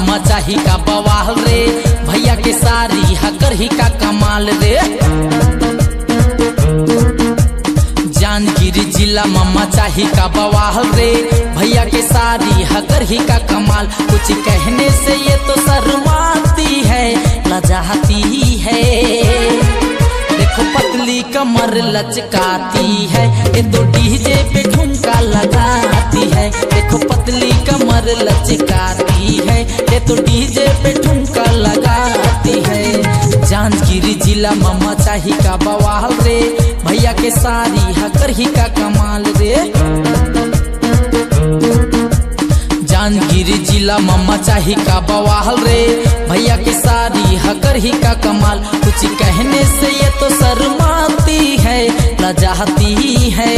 मामा चाही का बवाल रे, भैया के सारी हकर ही का कमाल रे। जांजगीर जिला मामा चाही का बवाल रे, भैया के सारी हकर ही का कमाल। कुछ कहने से ये तो शर्माती है, लजाती है। देखो पतली कमर लचकाती है, ये तो डीजे पे ठुमका लगाती है। देखो पतली कमर लचकाती है, ये तो डीजे पे ठुमका लगाती है। जांजगीर जिला मामा चाही का बवाल रे, भैया के सारी हकर ही का कमाल रे। जांजगीर जिला मामा चाही का बवाल रे, भैया के सारी हकर ही का कमाल। कुछ कहने से ये तो शर्माती है, लजाती है।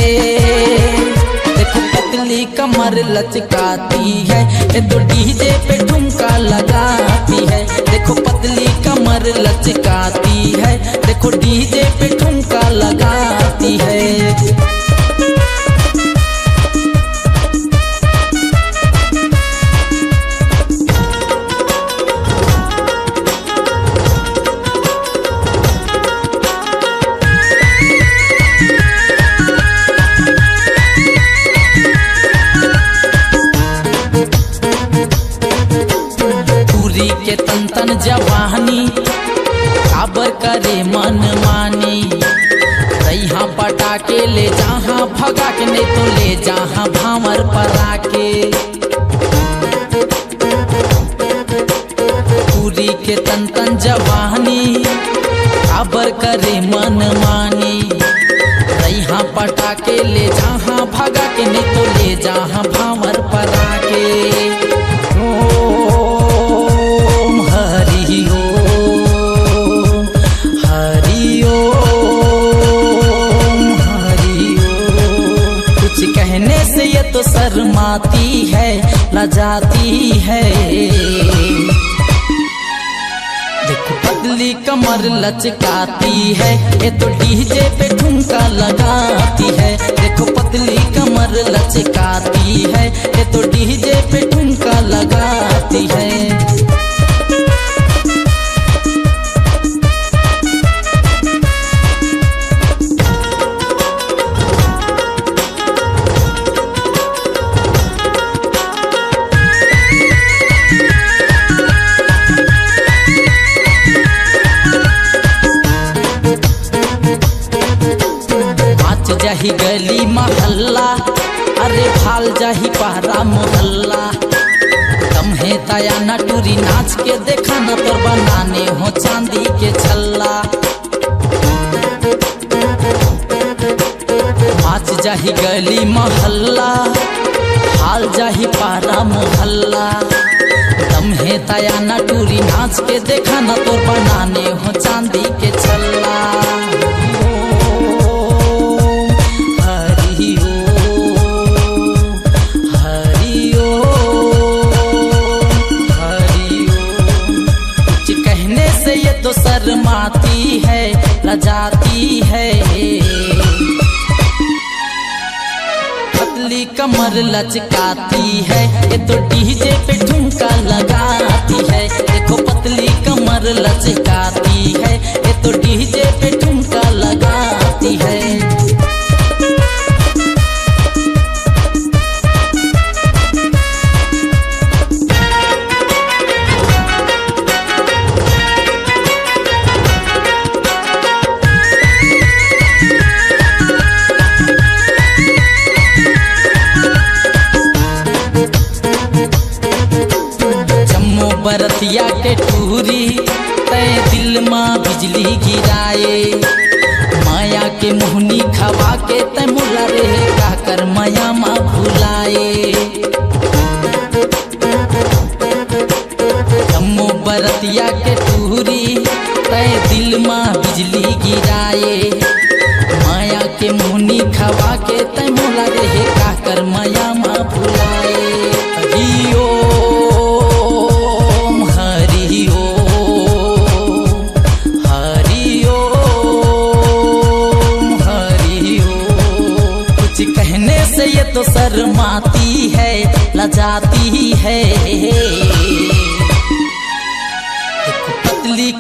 देखो पतली कमर लचकाती है, ये तो डीजे पे ठुमका लगाती है। देखो पतली कमर लचकाती है, देखो डीजे पे ठुमका लगाती है। के तन तन जवानी काबर करे मन मानी। रैहा पटा के ले जहाँ भगा के, नहीं तो ले जहाँ भावर पर आके। पूरी के तन तन जवानी काबर करे मन मानी। रैहा पटा के ले जहाँ भगा के, नहीं तो ले जहाँ भावर पर आके। कहने से ये तो शर्माती है, लजाती है। देखो पतली कमर लचकाती है, ये तो डीजे पे ठुमका लगाती है। देखो पतली कमर लचकाती है, ये तो डीजे पे ठुमका लगाती है। जाही गली महल्ला, अरे भाल जाही पहरा मोहल्ला। कम है ताया नटूरी नाच के देखा न, तो बनाने हो चांदी के छल्ला। नाच जाही गली महल्ला, हाल जाही पहरा मोहल्ला। दम है ताया नटूरी नाच के देखा न, तो बनाने हो चांदी के छल्ला। तो शर्माती है, लजाती है। पतली कमर लचकाती है, ये तो डीजे पे ठुमका लगाती है। देखो पतली कमर लचकाती है, ये तो डीजे पे ठुमका लगाती है। बरतिया के टूरी तय दिल माँ बिजली गिराए। माया के मोहनी खवा के तय मुला रे का कर माया माँ भुलाए। जम्मू बरतिया के टूरी तय दिल माँ बिजली गिराए। माया के मोहनी खवा के तय मुला रे का कर माया माँ भुलाए। ये तो शर्माती है, लजाती है।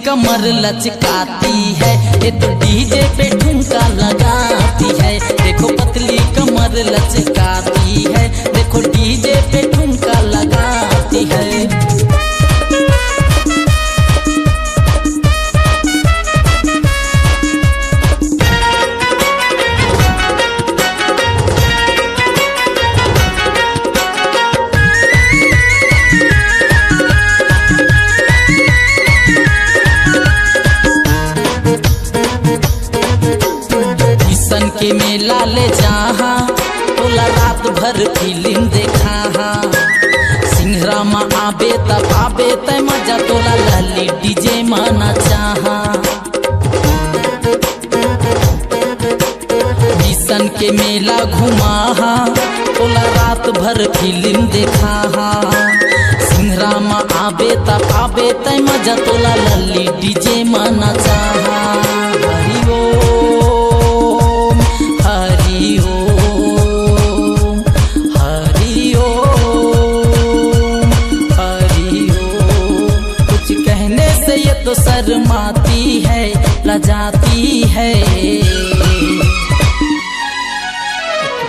कमर लचकाती है, ये तो डीजे पे ठुमका लगाती है। देखो पतली कमर लचकाती है, देखो डीजे पे ठुमका लगाती है। के मेला ले जहा तोला रात भर फिल्म देखा, सिंहरा में आबे तब आबे तय मजा तोला लली डीजे माना चाहा। किशन के मेला घुमा तोला रात भर फिल्म देखा, सिंहरा में आबे तब आबे तय मजा तोला लली डीजे माना चाहा। हरि ओम हरि ओम हरि ओम हरि ओम। कुछ कहने से ये तो शर्माती है, लजाती है।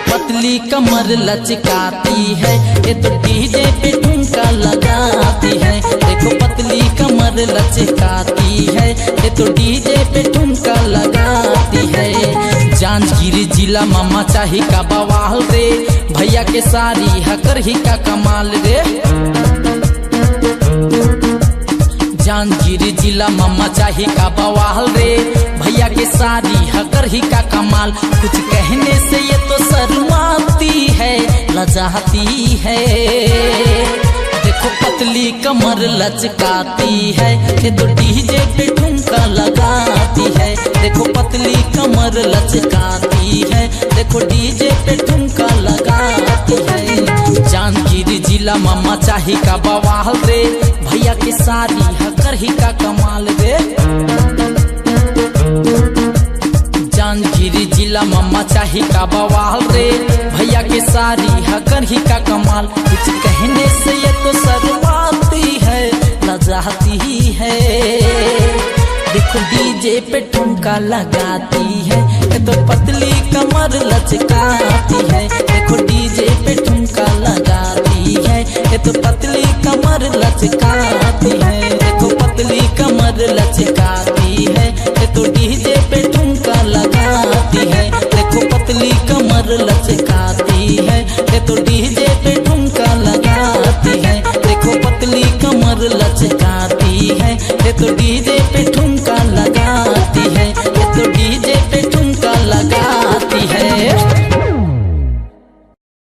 पतली कमर लचकाती है, ये तो डीजे पे ठुमका लगाती है। देखो पतली कमर लचकाती है, ये तो डीजे पे ठुमका लगाती है। जांजगीर जिला मामा चाही का बवाल रे, भैया के सारी हकर ही का कमाल रे। जांजगीर जिला मामा चाही का बवाल रे, भैया के सारी हकर ही का कमाल। कुछ कहने से ये तो शर्माती है, लजाती है। देखो पतली कमर लचकाती है, ये तो डीजे पे ठुमका लगाती है। देखो पतली कमर लचकाती है, देखो डीजे पे ठुमका लगाती है। जांजगीर जिला मामा चाही का बवाल रे, भैया के सारी हकर ही का कमाल रे। जांजगीर जिला मामा चाही का बवाल रे, भैया के सारी हकर ही का कमाल। कुछ कहने से ये तो शर्माती है, लजाती है। देखो डीजे पे ठुमका लगाती है, ये तो पतली कमर लचकाती है। देखो डीजे पे ठुमका लगाती है, ये तो पतली कमर लचकाती है। देखो पतली कमर लचकाती है, ये तो डीजे पे ठुमका लगाती है। देखो पतली कमर लचकाती है, ये तो डीजे पे ठुमका लगाती है। देखो पतली कमर लचकाती